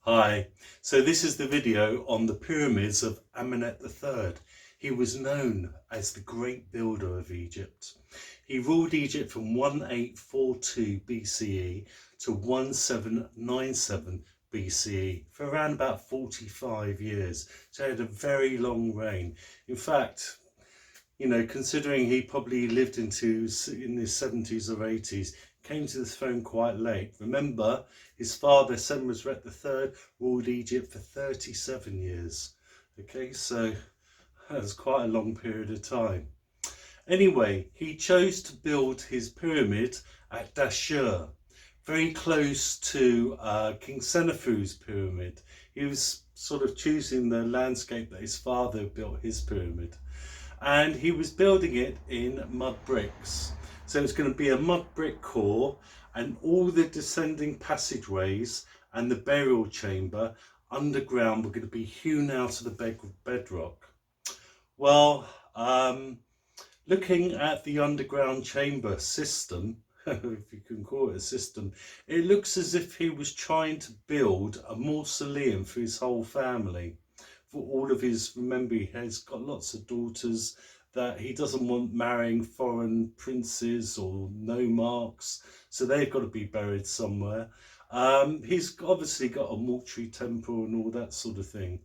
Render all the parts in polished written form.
Hi, so this is the video on the pyramids of Amenhotep III. He was known as the great builder of Egypt. He ruled Egypt from 1842 BCE to 1797 BCE for around about 45 years. So he had a very long reign. In fact, considering he probably lived in his 70s or 80s, came to the throne quite late. Remember, his father, Senusret III, ruled Egypt for 37 years. Okay, so that's quite a long period of time. Anyway, he chose to build his pyramid at Dahshur, very close to King Senefu's pyramid. He was sort of choosing the landscape that his father built his pyramid. And he was building it in mud bricks. So it's going to be a mud brick core, and all the descending passageways and the burial chamber underground were going to be hewn out of the bedrock. Well, looking at the underground chamber system, if you can call it a system, it looks as if he was trying to build a mausoleum for his whole family. For all of his, remember, he has got lots of daughters that he doesn't want marrying foreign princes or nomarchs, so they've got to be buried somewhere. He's obviously got a mortuary temple and all that sort of thing.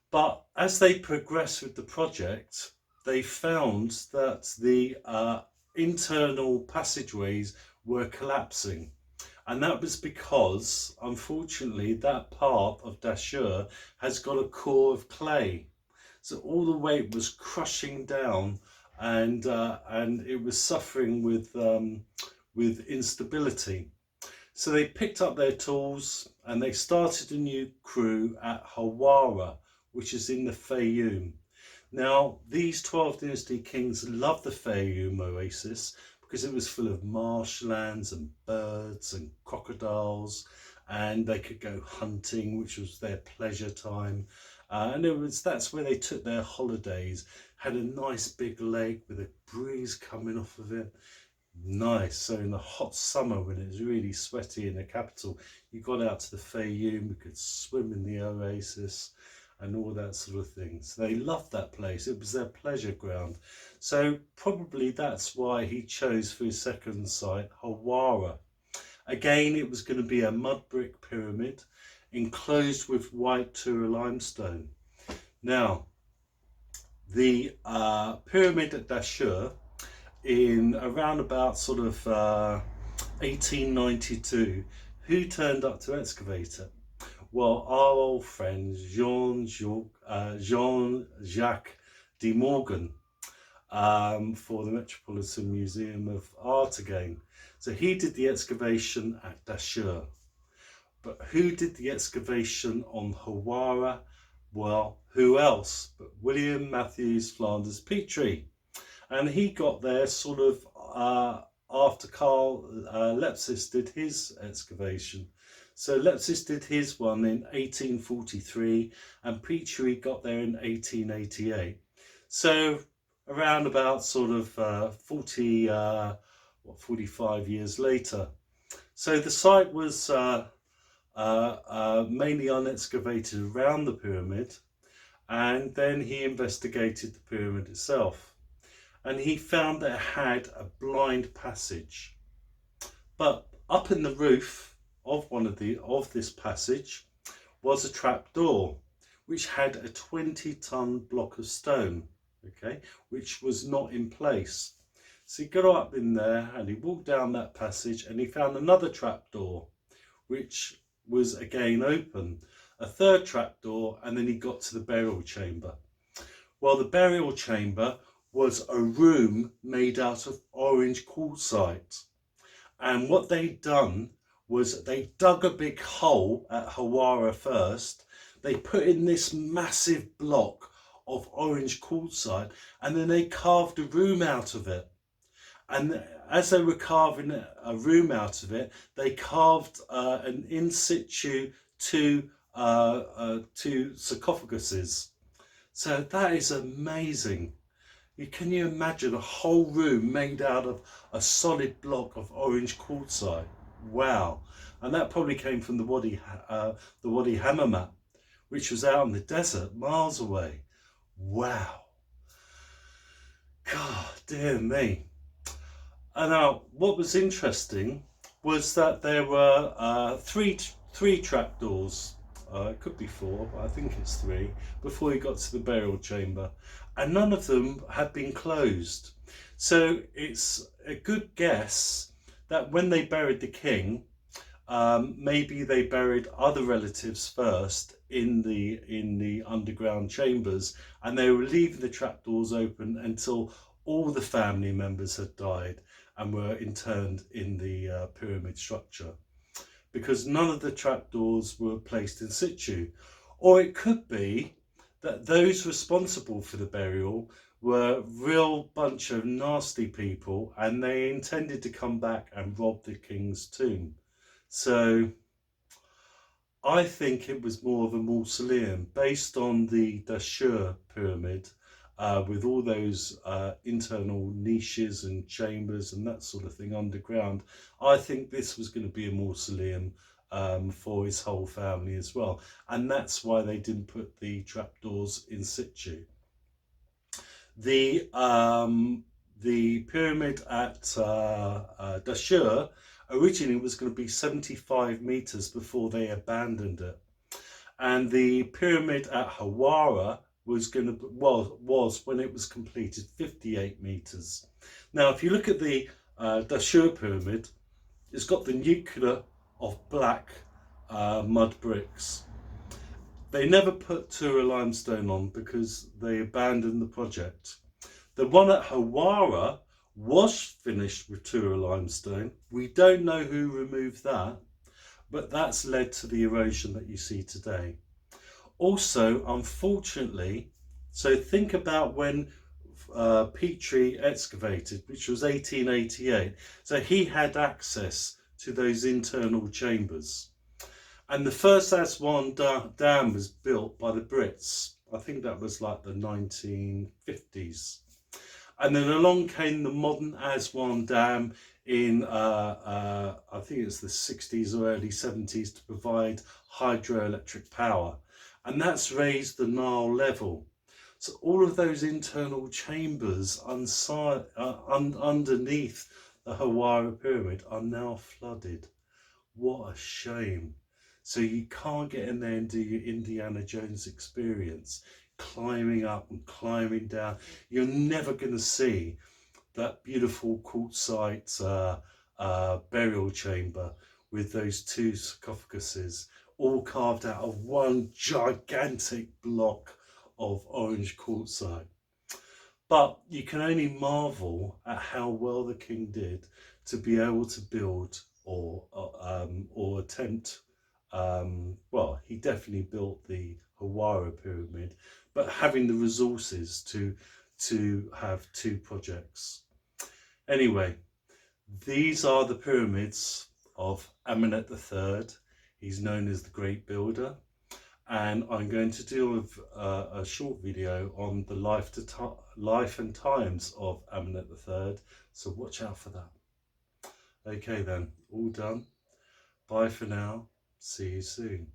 But as they progress with the project, they found that the internal passageways were collapsing. And that was because, unfortunately, that part of Dahshur has got a core of clay. So all the weight was crushing down, and it was suffering with instability. So they picked up their tools and they started a new crew at Hawara, which is in the Fayoum. Now, these 12th dynasty kings loved the Fayoum oasis because it was full of marshlands and birds and crocodiles, and they could go hunting, which was their pleasure time. And that's where they took their holidays. Had a nice big lake with a breeze coming off of it. Nice. So in the hot summer, when it was really sweaty in the capital, you got out to the Fayoum, you could swim in the oasis and all that sort of thing. So they loved that place. It was their pleasure ground. So probably that's why he chose for his second site Hawara. Again, it was going to be a mud brick pyramid enclosed with white Tura limestone. Now, the pyramid at Dahshur, in around about sort of 1892, who turned up to excavate it? Well, our old friend Jean-Jacques de Morgan, for the Metropolitan Museum of Art again. So he did the excavation at Dahshur. But who did the excavation on Hawara? Well, who else but William Matthews Flanders Petrie. And he got there sort of after Carl Lepsius did his excavation. So Lepsius did his one in 1843 and Petrie got there in 1888. So around about sort of 45 years later. So the site was mainly unexcavated around the pyramid, and then he investigated the pyramid itself. And he found that it had a blind passage. But up in the roof of this passage was a trap door, which had a 20-ton block of stone, okay, which was not in place. So he got up in there and he walked down that passage and he found another trap door, which was again open, a third trap door, and then he got to the burial chamber. Well, the burial chamber was a room made out of orange quartzite. And what they'd done was they dug a big hole at Hawara first. They put in this massive block of orange quartzite, and then they carved a room out of it. And as they were carving a room out of it, they carved an in situ two sarcophaguses. So that is amazing. Can you imagine a whole room made out of a solid block of orange quartzite? Wow. And that probably came from the Wadi Hammamat, which was out in the desert miles away. Wow. God, dear me. And now, what was interesting was that there were three trapdoors. It could be four, but I think it's three, before he got to the burial chamber. And none of them had been closed. So it's a good guess that when they buried the king, maybe they buried other relatives first in the underground chambers, and they were leaving the trapdoors open until all the family members had died and were interned in the pyramid structure, because none of the trapdoors were placed in situ. Or it could be that those responsible for the burial were real bunch of nasty people, and they intended to come back and rob the king's tomb. So I think it was more of a mausoleum based on the Dahshur pyramid, with all those internal niches and chambers and that sort of thing underground. I think this was going to be a mausoleum for his whole family as well, and that's why they didn't put the trapdoors in situ. The pyramid at Dahshur originally was going to be 75 meters before they abandoned it, and the pyramid at Hawara was when it was completed 58 meters. Now, if you look at the Dahshur pyramid, it's got the nuclear of black mud bricks. They never put Tura limestone on because they abandoned the project. The one at Hawara was finished with Tura limestone. We don't know who removed that, but that's led to the erosion that you see today. Also, unfortunately, so think about when Petrie excavated, which was 1888. So he had access to those internal chambers. And the first Aswan dam was built by the Brits. I think that was like the 1950s. And then along came the modern Aswan Dam in, I think it's the 60s or early 70s, to provide hydroelectric power. And that's raised the Nile level. So all of those internal chambers underneath the Hawara pyramid are now flooded. What a shame. So you can't get in there and do your Indiana Jones experience, climbing up and climbing down. You're never going to see that beautiful quartzite burial chamber with those two sarcophaguses all carved out of one gigantic block of orange quartzite. But you can only marvel at how well the king did to be able to build or attempt. Well, he definitely built the Hawara pyramid, but having the resources to have two projects. Anyway, these are the pyramids of Amunemhet III. He's known as the Great Builder, and I'm going to do a short video on the life and times of Amunemhet III, so watch out for that. Okay then, all done. Bye for now. See you soon.